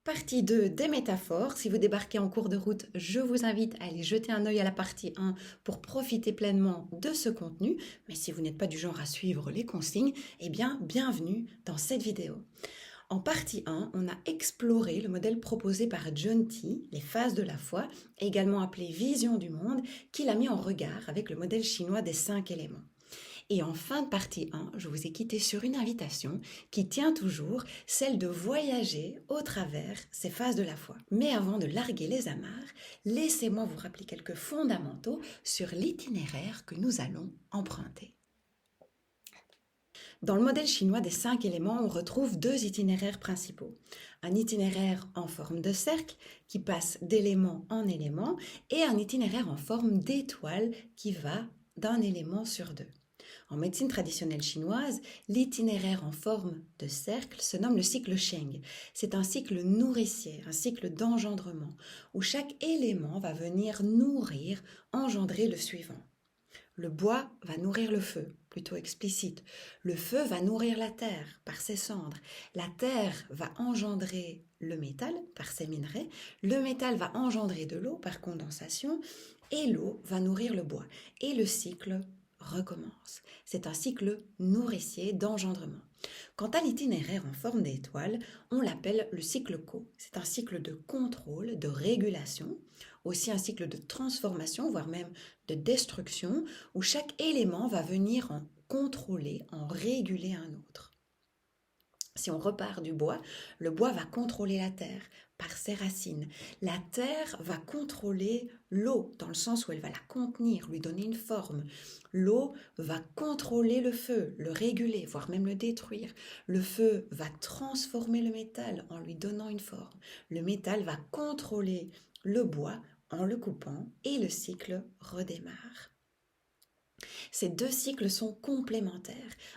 Partie 2 des métaphores. Si vous débarquez en cours de route, je vous invite à aller jeter un œil à la partie 1 pour profiter pleinement de ce contenu. Mais si vous n'êtes pas du genre à suivre les consignes, eh bien, bienvenue dans cette vidéo. En partie 1, on a exploré le modèle proposé par John Tea, les phases de la foi, également appelé vision du monde, qu'il a mis en regard avec le modèle chinois des 5 éléments. Et en fin de partie 1, je vous ai quitté sur une invitation qui tient toujours, celle de voyager au travers ces phases de la foi. Mais avant de larguer les amarres, laissez-moi vous rappeler quelques fondamentaux sur l'itinéraire que nous allons emprunter. Dans le modèle chinois des 5 éléments, on retrouve 2 itinéraires principaux. Un itinéraire en forme de cercle qui passe d'élément en élément et un itinéraire en forme d'étoile qui va d'un élément sur 2. En médecine traditionnelle chinoise, l'itinéraire en forme de cercle se nomme le cycle Sheng. C'est un cycle nourricier, un cycle d'engendrement, où chaque élément va venir nourrir, engendrer le suivant. Le bois va nourrir le feu, plutôt explicite. Le feu va nourrir la terre par ses cendres. La terre va engendrer le métal par ses minerais. Le métal va engendrer de l'eau par condensation. Et l'eau va nourrir le bois. Et le cycle recommence. C'est un cycle nourricier d'engendrement. Quant à l'itinéraire en forme d'étoile, on l'appelle le cycle Ko. C'est un cycle de contrôle, de régulation, aussi un cycle de transformation, voire même de destruction, où chaque élément va venir en contrôler, en réguler un autre. Si on repart du bois, le bois va contrôler la terre par ses racines. La terre va contrôler l'eau, dans le sens où elle va la contenir, lui donner une forme. L'eau va contrôler le feu, le réguler, voire même le détruire. Le feu va transformer le métal en lui donnant une forme. Le métal va contrôler le bois en le coupant et le cycle redémarre. Ces 2 cycles sont complémentaires,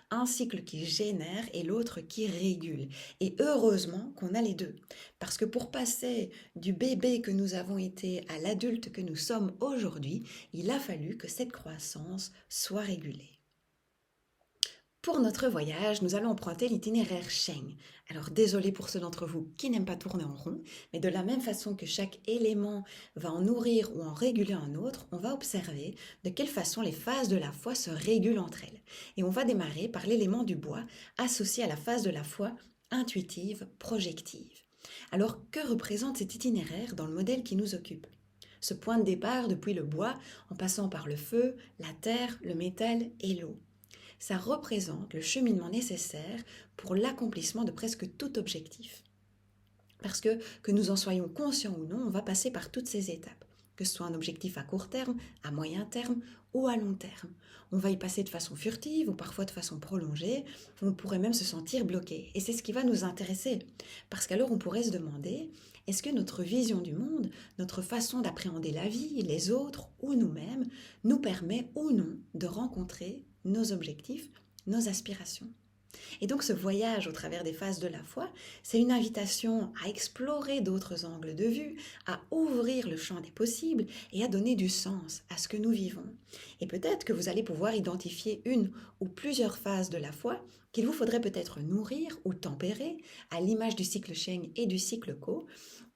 un cycle qui génère et l'autre qui régule. Et heureusement qu'on a les 2, parce que pour passer du bébé que nous avons été à l'adulte que nous sommes aujourd'hui, il a fallu que cette croissance soit régulée. Pour notre voyage, nous allons emprunter l'itinéraire Sheng. Alors désolé pour ceux d'entre vous qui n'aiment pas tourner en rond, mais de la même façon que chaque élément va en nourrir ou en réguler un autre, on va observer de quelle façon les phases de la foi se régulent entre elles. Et on va démarrer par l'élément du bois associé à la phase de la foi intuitive, projective. Alors que représente cet itinéraire dans le modèle qui nous occupe ? Ce point de départ depuis le bois en passant par le feu, la terre, le métal et l'eau. Ça représente le cheminement nécessaire pour l'accomplissement de presque tout objectif. Parce que nous en soyons conscients ou non, on va passer par toutes ces étapes. Que ce soit un objectif à court terme, à moyen terme ou à long terme. On va y passer de façon furtive ou parfois de façon prolongée. On pourrait même se sentir bloqué. Et c'est ce qui va nous intéresser. Parce qu'alors on pourrait se demander, est-ce que notre vision du monde, notre façon d'appréhender la vie, les autres ou nous-mêmes, nous permet ou non de rencontrer nos objectifs, nos aspirations. Et donc ce voyage au travers des phases de la foi, c'est une invitation à explorer d'autres angles de vue, à ouvrir le champ des possibles et à donner du sens à ce que nous vivons. Et peut-être que vous allez pouvoir identifier une ou plusieurs phases de la foi qu'il vous faudrait peut-être nourrir ou tempérer à l'image du cycle Sheng et du cycle Ko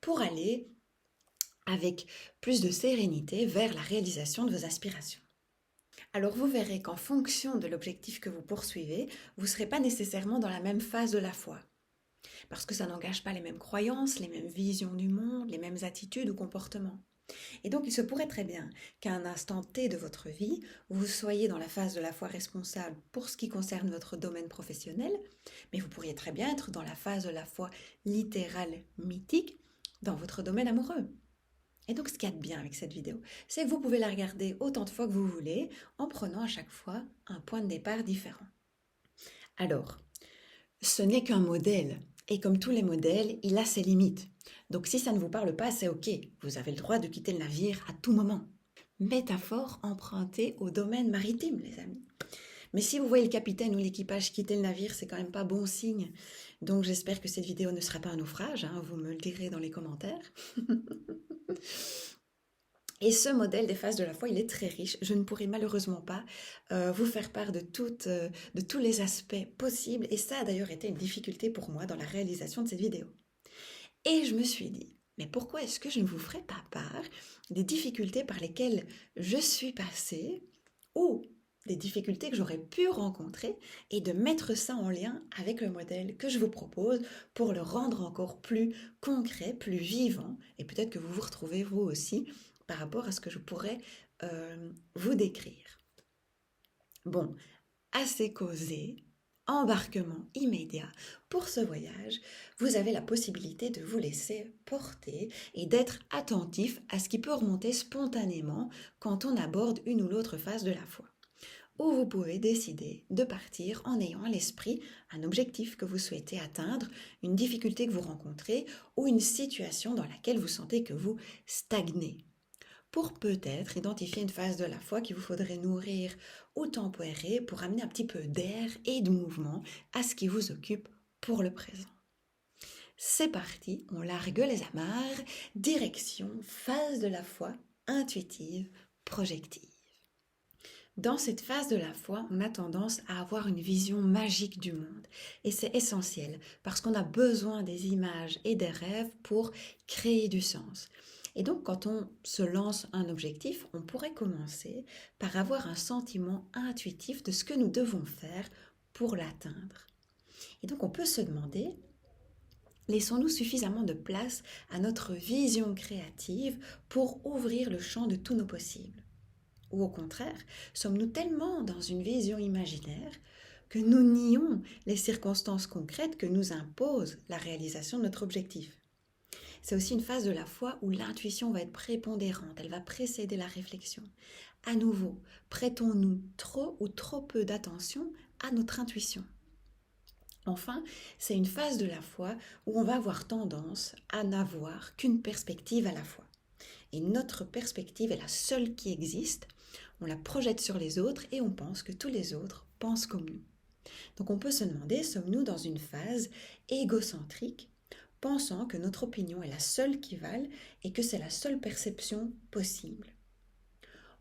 pour aller avec plus de sérénité vers la réalisation de vos aspirations. Alors vous verrez qu'en fonction de l'objectif que vous poursuivez, vous ne serez pas nécessairement dans la même phase de la foi. Parce que ça n'engage pas les mêmes croyances, les mêmes visions du monde, les mêmes attitudes ou comportements. Et donc il se pourrait très bien qu'à un instant T de votre vie, vous soyez dans la phase de la foi responsable pour ce qui concerne votre domaine professionnel, mais vous pourriez très bien être dans la phase de la foi littérale, mythique, dans votre domaine amoureux. Et donc, ce qu'il y a de bien avec cette vidéo, c'est que vous pouvez la regarder autant de fois que vous voulez, en prenant à chaque fois un point de départ différent. Alors, ce n'est qu'un modèle, et comme tous les modèles, il a ses limites. Donc, si ça ne vous parle pas, c'est ok, vous avez le droit de quitter le navire à tout moment. Métaphore empruntée au domaine maritime, les amis. Mais si vous voyez le capitaine ou l'équipage quitter le navire, c'est quand même pas bon signe. Donc j'espère que cette vidéo ne sera pas un naufrage, vous me le direz dans les commentaires. Et ce modèle des phases de la foi, il est très riche. Je ne pourrai malheureusement pas vous faire part de tous les aspects possibles. Et ça a d'ailleurs été une difficulté pour moi dans la réalisation de cette vidéo. Et je me suis dit, mais pourquoi est-ce que je ne vous ferais pas part des difficultés par lesquelles je suis passée ou des difficultés que j'aurais pu rencontrer et de mettre ça en lien avec le modèle que je vous propose pour le rendre encore plus concret, plus vivant et peut-être que vous vous retrouvez vous aussi par rapport à ce que je pourrais vous décrire. Bon, assez causé, embarquement immédiat. Pour ce voyage, vous avez la possibilité de vous laisser porter et d'être attentif à ce qui peut remonter spontanément quand on aborde une ou l'autre phase de la foi. Ou vous pouvez décider de partir en ayant à l'esprit un objectif que vous souhaitez atteindre, une difficulté que vous rencontrez ou une situation dans laquelle vous sentez que vous stagnez, pour peut-être identifier une phase de la foi qu'il vous faudrait nourrir ou tempérer pour amener un petit peu d'air et de mouvement à ce qui vous occupe pour le présent. C'est parti, on largue les amarres, direction phase de la foi intuitive, projective. Dans cette phase de la foi, on a tendance à avoir une vision magique du monde. Et c'est essentiel parce qu'on a besoin des images et des rêves pour créer du sens. Et donc, quand on se lance un objectif, on pourrait commencer par avoir un sentiment intuitif de ce que nous devons faire pour l'atteindre. Et donc, on peut se demander, laissons-nous suffisamment de place à notre vision créative pour ouvrir le champ de tous nos possibles? Ou au contraire, sommes-nous tellement dans une vision imaginaire que nous nions les circonstances concrètes que nous impose la réalisation de notre objectif? C'est aussi une phase de la foi où l'intuition va être prépondérante, elle va précéder la réflexion. À nouveau, prêtons-nous trop ou trop peu d'attention à notre intuition? Enfin, c'est une phase de la foi où on va avoir tendance à n'avoir qu'une perspective à la fois. Et notre perspective est la seule qui existe. On la projette sur les autres et on pense que tous les autres pensent comme nous. Donc on peut se demander, sommes-nous dans une phase égocentrique, pensant que notre opinion est la seule qui vale et que c'est la seule perception possible?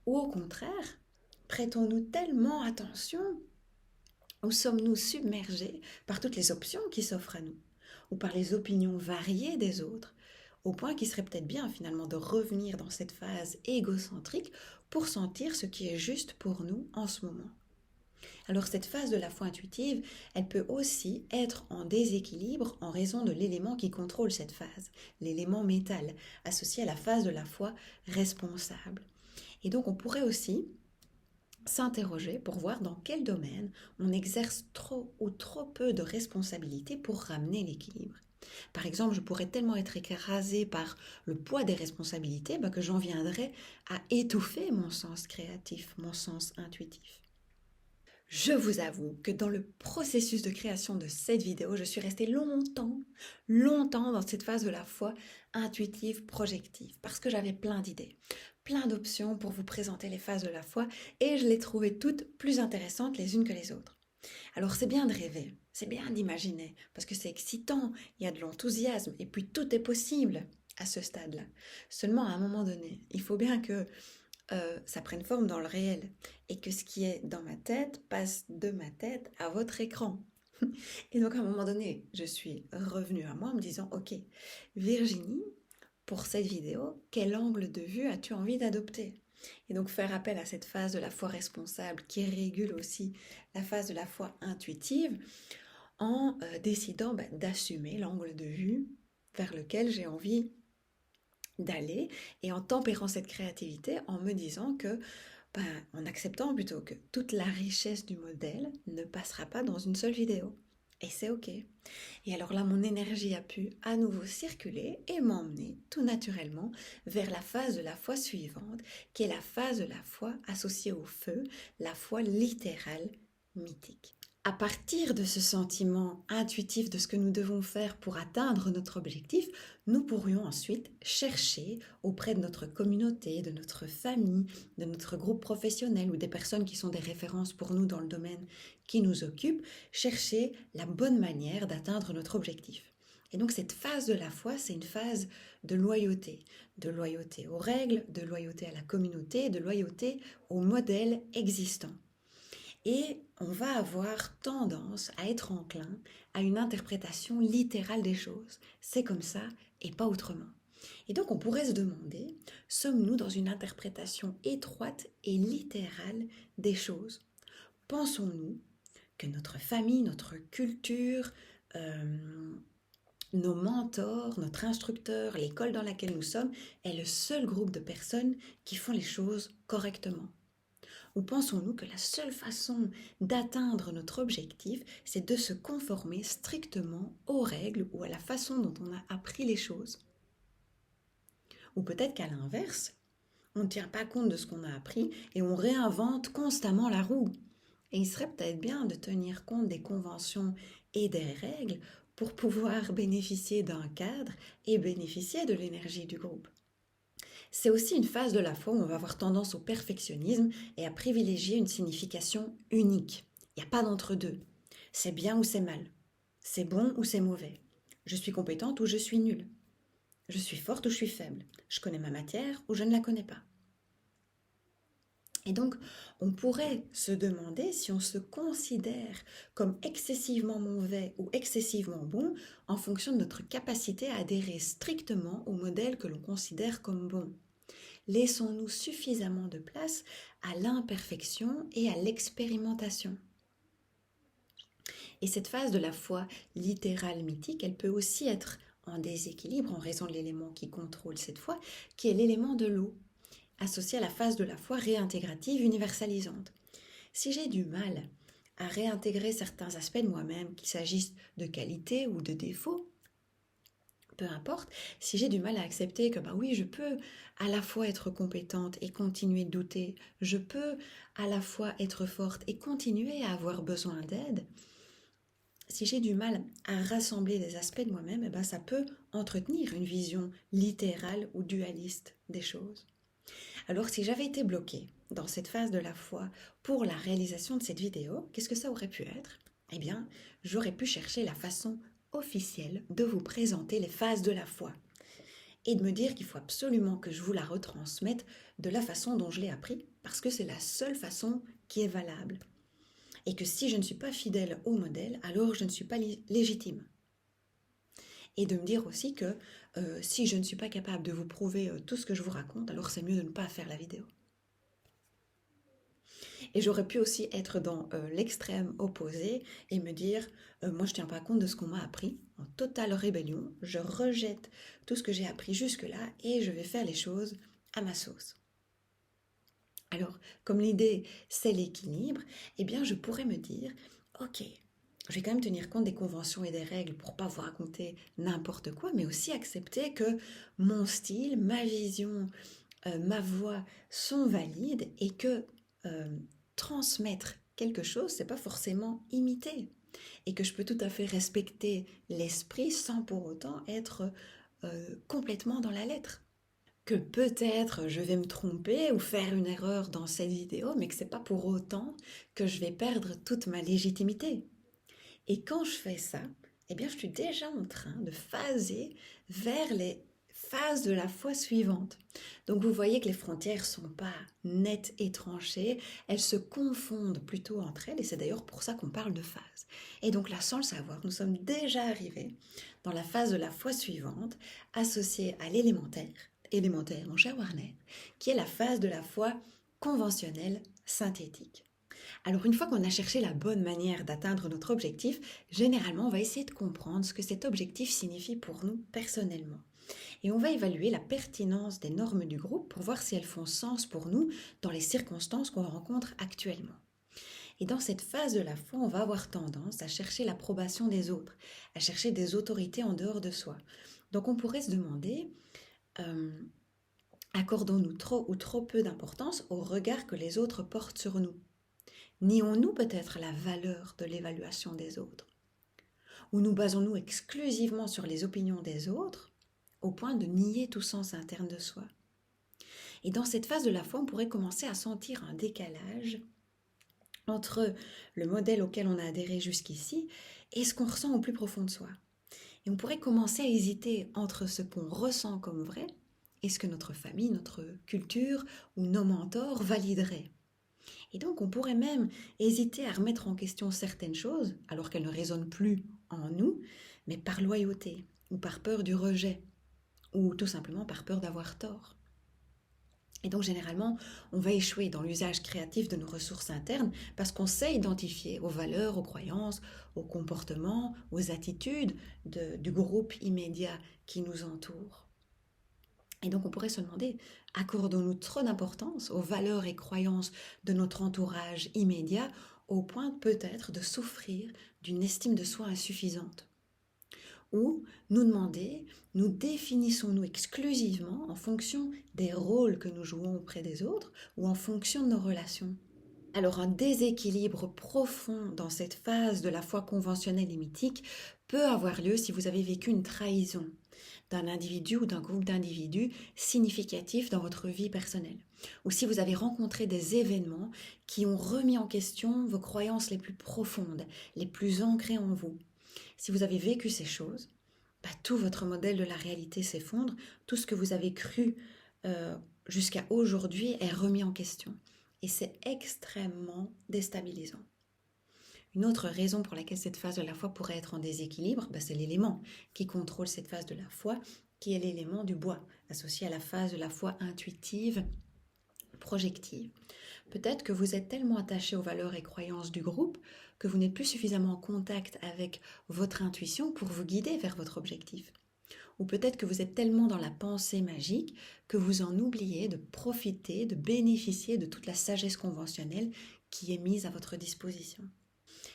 Ou au contraire, prêtons-nous tellement attention ou sommes-nous submergés par toutes les options qui s'offrent à nous ou par les opinions variées des autres, au point qu'il serait peut-être bien finalement de revenir dans cette phase égocentrique pour sentir ce qui est juste pour nous en ce moment? Alors cette phase de la foi intuitive, elle peut aussi être en déséquilibre en raison de l'élément qui contrôle cette phase, l'élément métal, associé à la phase de la foi responsable. Et donc on pourrait aussi s'interroger pour voir dans quel domaine on exerce trop ou trop peu de responsabilité pour ramener l'équilibre. Par exemple, je pourrais tellement être écrasée par le poids des responsabilités que j'en viendrais à étouffer mon sens créatif, mon sens intuitif. Je vous avoue que dans le processus de création de cette vidéo, je suis restée longtemps dans cette phase de la foi intuitive, projective, parce que j'avais plein d'idées, plein d'options pour vous présenter les phases de la foi et je les trouvais toutes plus intéressantes les unes que les autres. Alors c'est bien de rêver, c'est bien d'imaginer, parce que c'est excitant, il y a de l'enthousiasme et puis tout est possible à ce stade-là. Seulement à un moment donné, il faut bien que ça prenne forme dans le réel et que ce qui est dans ma tête passe de ma tête à votre écran. Et donc à un moment donné, je suis revenue à moi en me disant, ok, Virginie, pour cette vidéo, quel angle de vue as-tu envie d'adopter? Et donc faire appel à cette phase de la foi responsable qui régule aussi la phase de la foi intuitive en décidant d'assumer l'angle de vue vers lequel j'ai envie d'aller et en tempérant cette créativité en me disant que, en acceptant plutôt que toute la richesse du modèle ne passera pas dans une seule vidéo. Et c'est ok. Et alors là, mon énergie a pu à nouveau circuler et m'emmener tout naturellement vers la phase de la foi suivante, qui est la phase de la foi associée au feu, la foi littérale mythique. À partir de ce sentiment intuitif de ce que nous devons faire pour atteindre notre objectif, nous pourrions ensuite chercher auprès de notre communauté, de notre famille, de notre groupe professionnel ou des personnes qui sont des références pour nous dans le domaine qui nous occupe, chercher la bonne manière d'atteindre notre objectif. Et donc cette phase de la foi, c'est une phase de loyauté aux règles, de loyauté à la communauté, de loyauté au modèle existant. Et on va avoir tendance à être enclin à une interprétation littérale des choses. C'est comme ça, et pas autrement. Et donc on pourrait se demander, sommes-nous dans une interprétation étroite et littérale des choses? Pensons-nous que notre famille, notre culture, nos mentors, notre instructeur, l'école dans laquelle nous sommes, est le seul groupe de personnes qui font les choses correctement? Ou pensons-nous que la seule façon d'atteindre notre objectif, c'est de se conformer strictement aux règles ou à la façon dont on a appris les choses? Ou peut-être qu'à l'inverse, on ne tient pas compte de ce qu'on a appris et on réinvente constamment la roue. Et il serait peut-être bien de tenir compte des conventions et des règles pour pouvoir bénéficier d'un cadre et bénéficier de l'énergie du groupe. C'est aussi une phase de la foi où on va avoir tendance au perfectionnisme et à privilégier une signification unique. Il n'y a pas d'entre-deux. C'est bien ou c'est mal. C'est bon ou c'est mauvais. Je suis compétente ou je suis nulle. Je suis forte ou je suis faible. Je connais ma matière ou je ne la connais pas. Et donc, on pourrait se demander si on se considère comme excessivement mauvais ou excessivement bon en fonction de notre capacité à adhérer strictement au modèle que l'on considère comme bon. Laissons-nous suffisamment de place à l'imperfection et à l'expérimentation. Et cette phase de la foi littérale mythique, elle peut aussi être en déséquilibre en raison de l'élément qui contrôle cette foi, qui est l'élément de l'eau, associé à la phase de la foi réintégrative universalisante. Si j'ai du mal à réintégrer certains aspects de moi-même, qu'il s'agisse de qualité ou de défaut, peu importe, si j'ai du mal à accepter que oui, je peux à la fois être compétente et continuer de douter, je peux à la fois être forte et continuer à avoir besoin d'aide, si j'ai du mal à rassembler des aspects de moi-même, ça peut entretenir une vision littérale ou dualiste des choses. Alors si j'avais été bloquée dans cette phase de la foi pour la réalisation de cette vidéo, qu'est-ce que ça aurait pu être? Eh bien, j'aurais pu chercher la façon officielle de vous présenter les phases de la foi et de me dire qu'il faut absolument que je vous la retransmette de la façon dont je l'ai appris, parce que c'est la seule façon qui est valable. Et que si je ne suis pas fidèle au modèle, alors je ne suis pas légitime. Et de me dire aussi que si je ne suis pas capable de vous prouver tout ce que je vous raconte, alors c'est mieux de ne pas faire la vidéo. Et j'aurais pu aussi être dans l'extrême opposé et me dire, moi je ne tiens pas compte de ce qu'on m'a appris, en totale rébellion, je rejette tout ce que j'ai appris jusque-là et je vais faire les choses à ma sauce. Alors, comme l'idée c'est l'équilibre, eh bien je pourrais me dire, ok, je vais quand même tenir compte des conventions et des règles pour pas vous raconter n'importe quoi, mais aussi accepter que mon style, ma vision, ma voix sont valides et que transmettre quelque chose, c'est pas forcément imiter. Et que je peux tout à fait respecter l'esprit sans pour autant être complètement dans la lettre. Que peut-être je vais me tromper ou faire une erreur dans cette vidéo, mais que c'est pas pour autant que je vais perdre toute ma légitimité. Et quand je fais ça, eh bien je suis déjà en train de phaser vers les phases de la foi suivante. Donc vous voyez que les frontières sont pas nettes et tranchées, elles se confondent plutôt entre elles et c'est d'ailleurs pour ça qu'on parle de phase. Et donc là, sans le savoir, nous sommes déjà arrivés dans la phase de la foi suivante associée à l'élémentaire mon cher Warner, qui est la phase de la foi conventionnelle synthétique. Alors une fois qu'on a cherché la bonne manière d'atteindre notre objectif, généralement on va essayer de comprendre ce que cet objectif signifie pour nous personnellement. Et on va évaluer la pertinence des normes du groupe pour voir si elles font sens pour nous dans les circonstances qu'on rencontre actuellement. Et dans cette phase de la foi, on va avoir tendance à chercher l'approbation des autres, à chercher des autorités en dehors de soi. Donc on pourrait se demander, accordons-nous trop ou trop peu d'importance au regard que les autres portent sur nous? Nions-nous peut-être la valeur de l'évaluation des autres? Ou nous basons-nous exclusivement sur les opinions des autres au point de nier tout sens interne de soi? Et dans cette phase de la foi, on pourrait commencer à sentir un décalage entre le modèle auquel on a adhéré jusqu'ici et ce qu'on ressent au plus profond de soi. Et on pourrait commencer à hésiter entre ce qu'on ressent comme vrai et ce que notre famille, notre culture ou nos mentors valideraient. Et donc on pourrait même hésiter à remettre en question certaines choses alors qu'elles ne résonnent plus en nous, mais par loyauté ou par peur du rejet. ou tout simplement par peur d'avoir tort. Et donc généralement, on va échouer dans l'usage créatif de nos ressources internes parce qu'on sait identifier aux valeurs, aux croyances, aux comportements, aux attitudes du groupe immédiat qui nous entoure. Et donc on pourrait se demander, accordons-nous trop d'importance aux valeurs et croyances de notre entourage immédiat au point peut-être de souffrir d'une estime de soi insuffisante? Ou nous demander, nous définissons-nous exclusivement en fonction des rôles que nous jouons auprès des autres ou en fonction de nos relations? Alors un déséquilibre profond dans cette phase de la foi conventionnelle et mythique peut avoir lieu si vous avez vécu une trahison d'un individu ou d'un groupe d'individus significatif dans votre vie personnelle, ou si vous avez rencontré des événements qui ont remis en question vos croyances les plus profondes, les plus ancrées en vous. Si vous avez vécu ces choses, tout votre modèle de la réalité s'effondre, tout ce que vous avez cru euh, jusqu'à aujourd'hui est remis en question. Et c'est extrêmement déstabilisant. Une autre raison pour laquelle cette phase de la foi pourrait être en déséquilibre, c'est l'élément qui contrôle cette phase de la foi, qui est l'élément du bois, associé à la phase de la foi intuitive, projective. Peut-être que vous êtes tellement attaché aux valeurs et croyances du groupe que vous n'êtes plus suffisamment en contact avec votre intuition pour vous guider vers votre objectif. Ou peut-être que vous êtes tellement dans la pensée magique que vous en oubliez de profiter, de bénéficier de toute la sagesse conventionnelle qui est mise à votre disposition.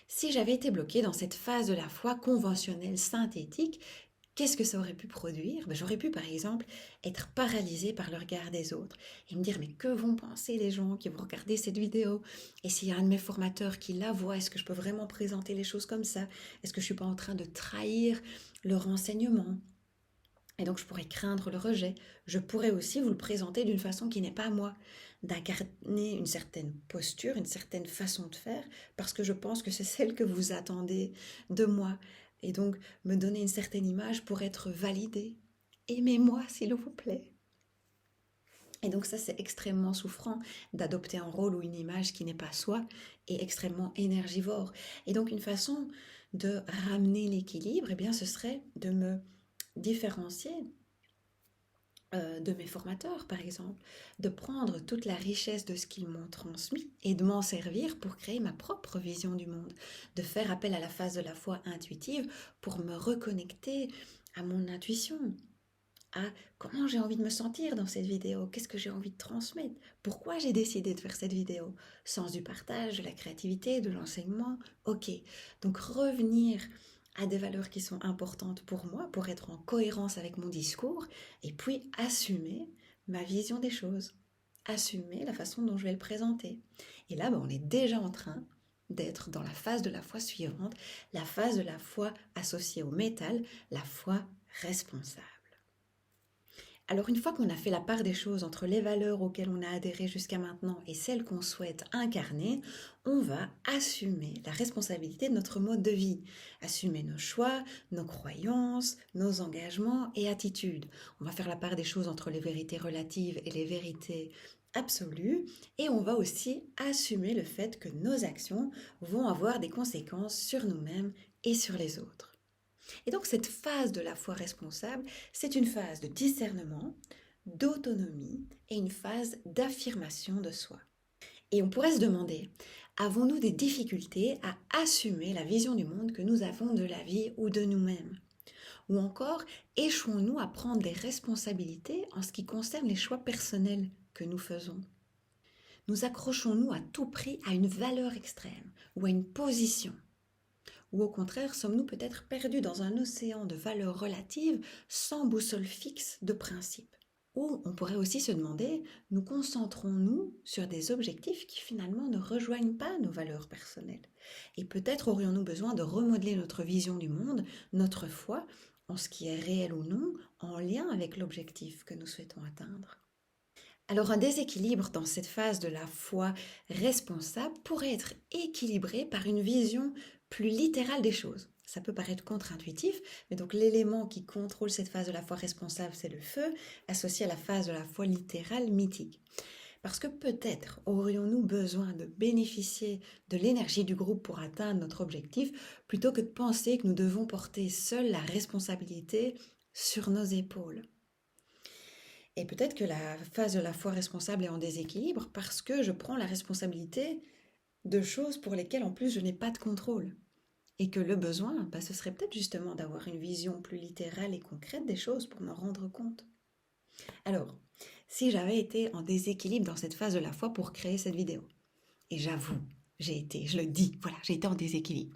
Si j'avais été bloquée dans cette phase de la foi conventionnelle synthétique, qu'est-ce que ça aurait pu produire? J'aurais pu par exemple être paralysée par le regard des autres et me dire mais que vont penser les gens qui vont regarder cette vidéo? Et s'il y a un de mes formateurs qui la voit, est-ce que je peux vraiment présenter les choses comme ça? Est-ce que je ne suis pas en train de trahir le renseignement? Et donc je pourrais craindre le rejet. Je pourrais aussi vous le présenter d'une façon qui n'est pas à moi, d'incarner une certaine posture, une certaine façon de faire, parce que je pense que c'est celle que vous attendez de moi. Et donc me donner une certaine image pour être validée. Aimez-moi s'il vous plaît. Et donc ça, c'est extrêmement souffrant d'adopter un rôle ou une image qui n'est pas soi et extrêmement énergivore. Et donc une façon de ramener l'équilibre, ce serait de me différencier de mes formateurs, par exemple, de prendre toute la richesse de ce qu'ils m'ont transmis et de m'en servir pour créer ma propre vision du monde, de faire appel à la phase de la foi intuitive pour me reconnecter à mon intuition, à comment j'ai envie de me sentir dans cette vidéo, qu'est-ce que j'ai envie de transmettre, pourquoi j'ai décidé de faire cette vidéo, sens du partage, de la créativité, de l'enseignement, ok. Donc revenir à des valeurs qui sont importantes pour moi, pour être en cohérence avec mon discours, et puis assumer ma vision des choses, assumer la façon dont je vais le présenter. Et là, on est déjà en train d'être dans la phase de la foi suivante, la phase de la foi associée au métal, la foi responsable. Alors une fois qu'on a fait la part des choses entre les valeurs auxquelles on a adhéré jusqu'à maintenant et celles qu'on souhaite incarner, on va assumer la responsabilité de notre mode de vie, assumer nos choix, nos croyances, nos engagements et attitudes. On va faire la part des choses entre les vérités relatives et les vérités absolues et on va aussi assumer le fait que nos actions vont avoir des conséquences sur nous-mêmes et sur les autres. Et donc cette phase de la foi responsable, c'est une phase de discernement, d'autonomie et une phase d'affirmation de soi. Et on pourrait se demander, avons-nous des difficultés à assumer la vision du monde que nous avons de la vie ou de nous-mêmes? Ou encore, échouons-nous à prendre des responsabilités en ce qui concerne les choix personnels que nous faisons? Nous accrochons-nous à tout prix à une valeur extrême ou à une position? Ou au contraire, sommes-nous peut-être perdus dans un océan de valeurs relatives sans boussole fixe de principes? Ou on pourrait aussi se demander, nous concentrons-nous sur des objectifs qui finalement ne rejoignent pas nos valeurs personnelles? Et peut-être aurions-nous besoin de remodeler notre vision du monde, notre foi, en ce qui est réel ou non, en lien avec l'objectif que nous souhaitons atteindre. Alors un déséquilibre dans cette phase de la foi responsable pourrait être équilibré par une vision plus littérale des choses. Ça peut paraître contre-intuitif, mais donc l'élément qui contrôle cette phase de la foi responsable, c'est le feu, associé à la phase de la foi littérale mythique. Parce que peut-être aurions-nous besoin de bénéficier de l'énergie du groupe pour atteindre notre objectif, plutôt que de penser que nous devons porter seuls la responsabilité sur nos épaules. Et peut-être que la phase de la foi responsable est en déséquilibre parce que je prends la responsabilité de choses pour lesquelles en plus je n'ai pas de contrôle. Et que le besoin, ce serait peut-être justement d'avoir une vision plus littérale et concrète des choses pour m'en rendre compte. Alors, si j'avais été en déséquilibre dans cette phase de la foi pour créer cette vidéo, et j'avoue, je le dis, voilà, j'ai été en déséquilibre.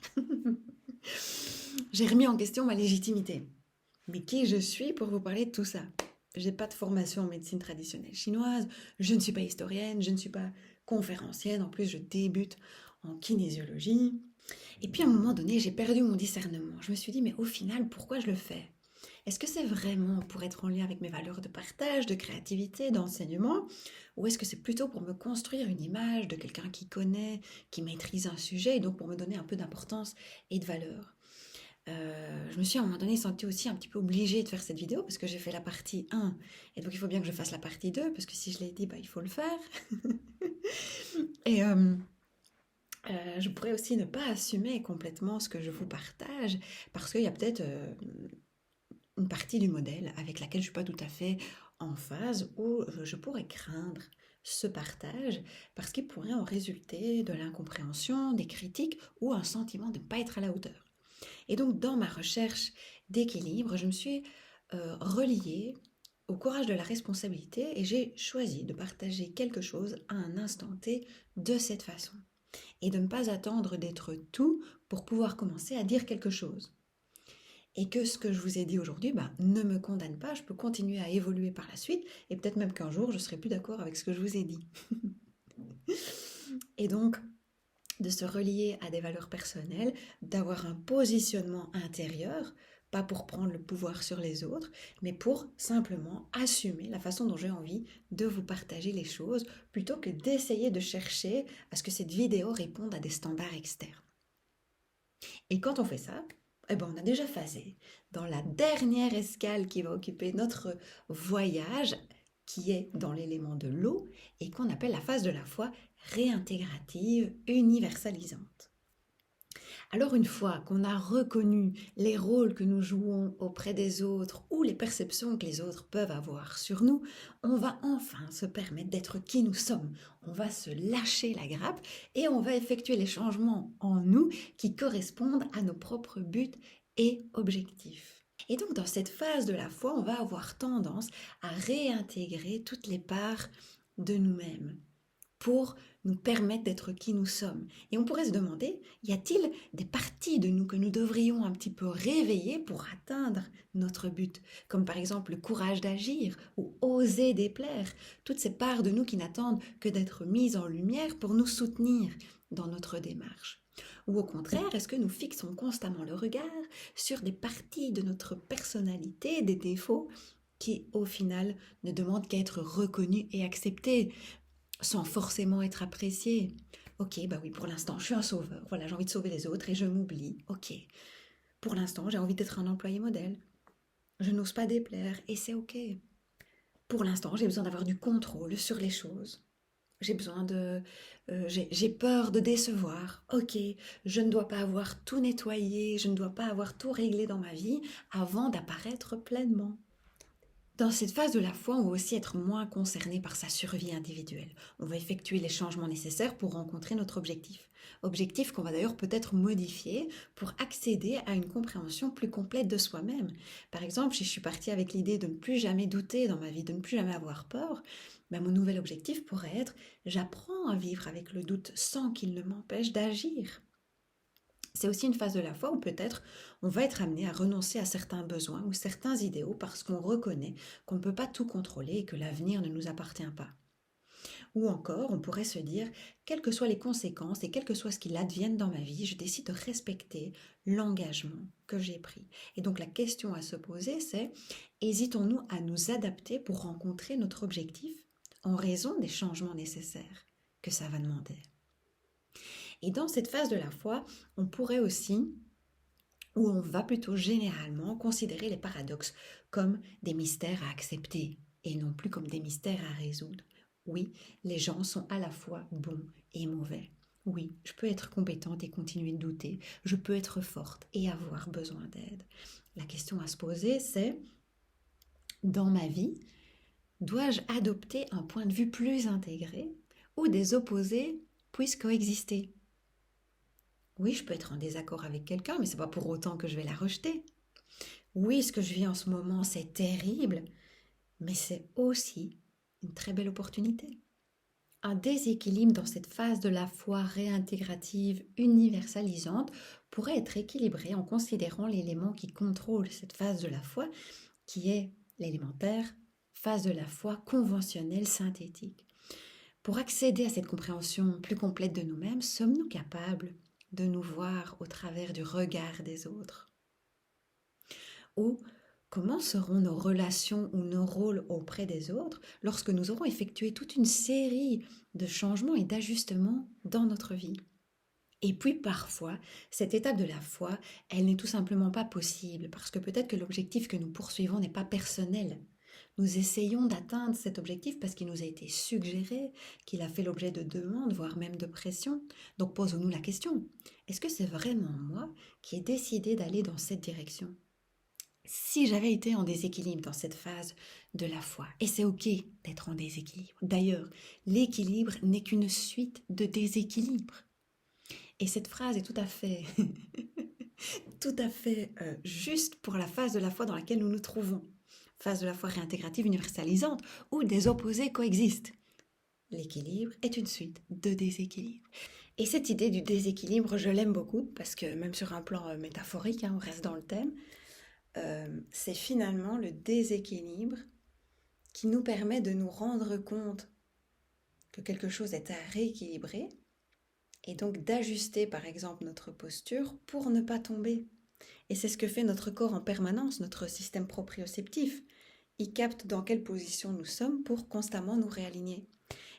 J'ai remis en question ma légitimité. Mais qui je suis pour vous parler de tout ça? J'ai pas de formation en médecine traditionnelle chinoise, je ne suis pas historienne, je ne suis pas conférencienne, en plus je débute en kinésiologie. Et puis à un moment donné, j'ai perdu mon discernement. Je me suis dit, mais au final, pourquoi je le fais? Est-ce que c'est vraiment pour être en lien avec mes valeurs de partage, de créativité, d'enseignement? Ou est-ce que c'est plutôt pour me construire une image de quelqu'un qui connaît, qui maîtrise un sujet, et donc pour me donner un peu d'importance et de valeur? Je me suis à un moment donné sentie aussi un petit peu obligée de faire cette vidéo parce que j'ai fait la partie 1 et donc il faut bien que je fasse la partie 2 parce que si je l'ai dit, il faut le faire. Et je pourrais aussi ne pas assumer complètement ce que je vous partage parce qu'il y a peut-être une partie du modèle avec laquelle je ne suis pas tout à fait en phase où je pourrais craindre ce partage parce qu'il pourrait en résulter de l'incompréhension, des critiques ou un sentiment de ne pas être à la hauteur. Et donc, dans ma recherche d'équilibre, je me suis reliée au courage de la responsabilité et j'ai choisi de partager quelque chose à un instant T de cette façon. Et de ne pas attendre d'être tout pour pouvoir commencer à dire quelque chose. Et que ce que je vous ai dit aujourd'hui ne me condamne pas, je peux continuer à évoluer par la suite et peut-être même qu'un jour je ne serai plus d'accord avec ce que je vous ai dit. Et donc, de se relier à des valeurs personnelles, d'avoir un positionnement intérieur, pas pour prendre le pouvoir sur les autres, mais pour simplement assumer la façon dont j'ai envie de vous partager les choses, plutôt que d'essayer de chercher à ce que cette vidéo réponde à des standards externes. Et quand on fait ça, on a déjà phasé dans la dernière escale qui va occuper notre voyage, qui est dans l'élément de l'eau et qu'on appelle la phase de la foi réintégrative, universalisante. Alors une fois qu'on a reconnu les rôles que nous jouons auprès des autres ou les perceptions que les autres peuvent avoir sur nous, on va enfin se permettre d'être qui nous sommes. On va se lâcher la grappe et on va effectuer les changements en nous qui correspondent à nos propres buts et objectifs. Et donc dans cette phase de la foi, on va avoir tendance à réintégrer toutes les parts de nous-mêmes pour nous permettre d'être qui nous sommes. Et on pourrait se demander, y a-t-il des parties de nous que nous devrions un petit peu réveiller pour atteindre notre but? Comme par exemple le courage d'agir ou oser déplaire, toutes ces parts de nous qui n'attendent que d'être mises en lumière pour nous soutenir dans notre démarche. Ou au contraire, est-ce que nous fixons constamment le regard sur des parties de notre personnalité, des défauts qui, au final, ne demandent qu'à être reconnus et acceptés sans forcément être apprécié. Ok, oui, pour l'instant, je suis un sauveur. Voilà, j'ai envie de sauver les autres et je m'oublie. Ok. Pour l'instant, j'ai envie d'être un employé modèle. Je n'ose pas déplaire et c'est ok. Pour l'instant, j'ai besoin d'avoir du contrôle sur les choses. J'ai peur de décevoir. Ok, je ne dois pas avoir tout nettoyé, je ne dois pas avoir tout réglé dans ma vie avant d'apparaître pleinement. Dans cette phase de la foi, on va aussi être moins concerné par sa survie individuelle. On va effectuer les changements nécessaires pour rencontrer notre objectif. Objectif qu'on va d'ailleurs peut-être modifier pour accéder à une compréhension plus complète de soi-même. Par exemple, si je suis partie avec l'idée de ne plus jamais douter dans ma vie, de ne plus jamais avoir peur, mon nouvel objectif pourrait être j'apprends à vivre avec le doute sans qu'il ne m'empêche d'agir. C'est aussi une phase de la foi où peut-être on va être amené à renoncer à certains besoins ou certains idéaux parce qu'on reconnaît qu'on ne peut pas tout contrôler et que l'avenir ne nous appartient pas. Ou encore, on pourrait se dire, quelles que soient les conséquences et quel que soit ce qu'il advienne dans ma vie, je décide de respecter l'engagement que j'ai pris. Et donc la question à se poser, c'est, hésitons-nous à nous adapter pour rencontrer notre objectif en raison des changements nécessaires que ça va demander? Et dans cette phase de la foi, on pourrait aussi, ou on va plutôt généralement considérer les paradoxes comme des mystères à accepter et non plus comme des mystères à résoudre. Oui, les gens sont à la fois bons et mauvais. Oui, je peux être compétente et continuer de douter. Je peux être forte et avoir besoin d'aide. La question à se poser, c'est, dans ma vie, Dois-je adopter un point de vue plus intégré ou des opposés puissent coexister? Oui, je peux être en désaccord avec quelqu'un, mais c'est pas pour autant que je vais la rejeter. Oui, ce que je vis en ce moment, c'est terrible, mais c'est aussi une très belle opportunité. Un déséquilibre dans cette phase de la foi réintégrative universalisante pourrait être équilibré en considérant l'élément qui contrôle cette phase de la foi, qui est l'élémentaire phase de la foi conventionnelle synthétique. Pour accéder à cette compréhension plus complète de nous-mêmes, sommes-nous capables de nous voir au travers du regard des autres? Ou comment seront nos relations ou nos rôles auprès des autres lorsque nous aurons effectué toute une série de changements et d'ajustements dans notre vie? Et puis parfois, cette étape de la foi, elle n'est tout simplement pas possible parce que peut-être que l'objectif que nous poursuivons n'est pas personnel. Nous essayons d'atteindre cet objectif parce qu'il nous a été suggéré, qu'il a fait l'objet de demandes, voire même de pression. Donc posons-nous la question, est-ce que c'est vraiment moi qui ai décidé d'aller dans cette direction? Si j'avais été en déséquilibre dans cette phase de la foi, et c'est ok d'être en déséquilibre. D'ailleurs, l'équilibre n'est qu'une suite de déséquilibres. Et cette phrase est tout à fait, juste pour la phase de la foi dans laquelle nous nous trouvons. Phase de la foi réintégrative universalisante, où des opposés coexistent. L'équilibre est une suite de déséquilibres. Et cette idée du déséquilibre, je l'aime beaucoup, parce que même sur un plan métaphorique, on reste dans le thème, c'est finalement le déséquilibre qui nous permet de nous rendre compte que quelque chose est à rééquilibrer, et donc d'ajuster par exemple notre posture pour ne pas tomber. Et c'est ce que fait notre corps en permanence, notre système proprioceptif. Il capte dans quelle position nous sommes pour constamment nous réaligner.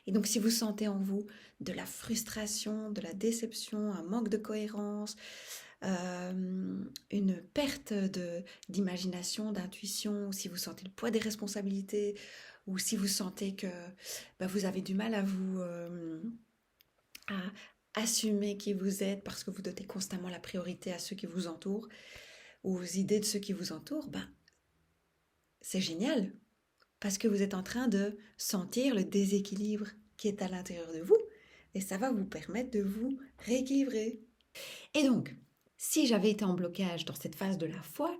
Et donc si vous sentez en vous de la frustration, de la déception, un manque de cohérence, une perte d'imagination, d'intuition, ou si vous sentez le poids des responsabilités, ou si vous sentez que vous avez du mal à vous à assumer qui vous êtes parce que vous donnez constamment la priorité à ceux qui vous entourent, ou aux idées de ceux qui vous entourent, c'est génial, parce que vous êtes en train de sentir le déséquilibre qui est à l'intérieur de vous, et ça va vous permettre de vous rééquilibrer. Et donc, si j'avais été en blocage dans cette phase de la foi,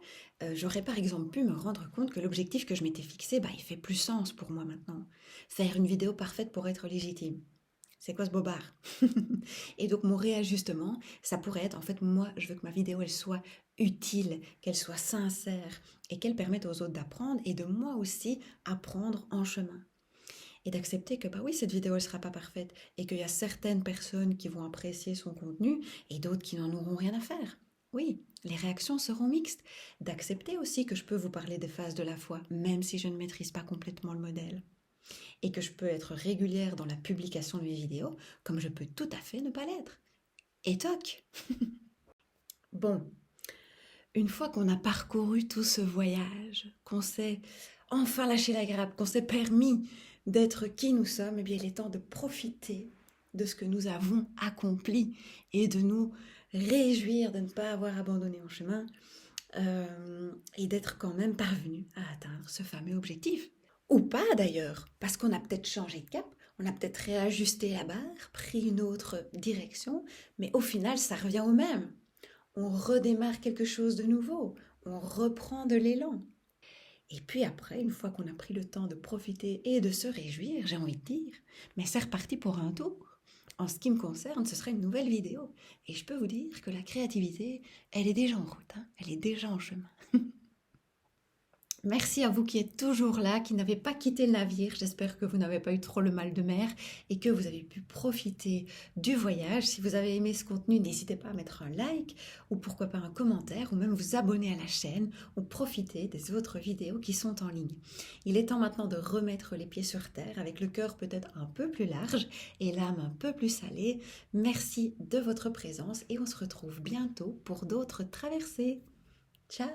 j'aurais par exemple pu me rendre compte que l'objectif que je m'étais fixé, il fait plus sens pour moi maintenant. Faire une vidéo parfaite pour être légitime. C'est quoi ce bobard? Et donc mon réajustement, ça pourrait être, en fait, moi, je veux que ma vidéo, elle soit utile, qu'elle soit sincère et qu'elle permette aux autres d'apprendre et de moi aussi apprendre en chemin. Et d'accepter que, oui, cette vidéo, elle sera pas parfaite et qu'il y a certaines personnes qui vont apprécier son contenu et d'autres qui n'en auront rien à faire. Oui, les réactions seront mixtes. D'accepter aussi que je peux vous parler des phases de la foi, même si je ne maîtrise pas complètement le modèle. Et que je peux être régulière dans la publication de mes vidéos, comme je peux tout à fait ne pas l'être. Et toc. Bon, une fois qu'on a parcouru tout ce voyage, qu'on s'est enfin lâché la grappe, qu'on s'est permis d'être qui nous sommes, il est temps de profiter de ce que nous avons accompli et de nous réjouir de ne pas avoir abandonné en chemin et d'être quand même parvenu à atteindre ce fameux objectif. Ou pas d'ailleurs, parce qu'on a peut-être changé de cap, on a peut-être réajusté la barre, pris une autre direction, mais au final, ça revient au même. On redémarre quelque chose de nouveau, on reprend de l'élan. Et puis après, une fois qu'on a pris le temps de profiter et de se réjouir, j'ai envie de dire, mais c'est reparti pour un tour. En ce qui me concerne, ce sera une nouvelle vidéo. Et je peux vous dire que la créativité, elle est déjà en route, elle est déjà en chemin. Merci à vous qui êtes toujours là, qui n'avez pas quitté le navire. J'espère que vous n'avez pas eu trop le mal de mer et que vous avez pu profiter du voyage. Si vous avez aimé ce contenu, n'hésitez pas à mettre un like ou pourquoi pas un commentaire ou même vous abonner à la chaîne ou profiter des autres vidéos qui sont en ligne. Il est temps maintenant de remettre les pieds sur terre avec le cœur peut-être un peu plus large et l'âme un peu plus salée. Merci de votre présence et on se retrouve bientôt pour d'autres traversées. Ciao!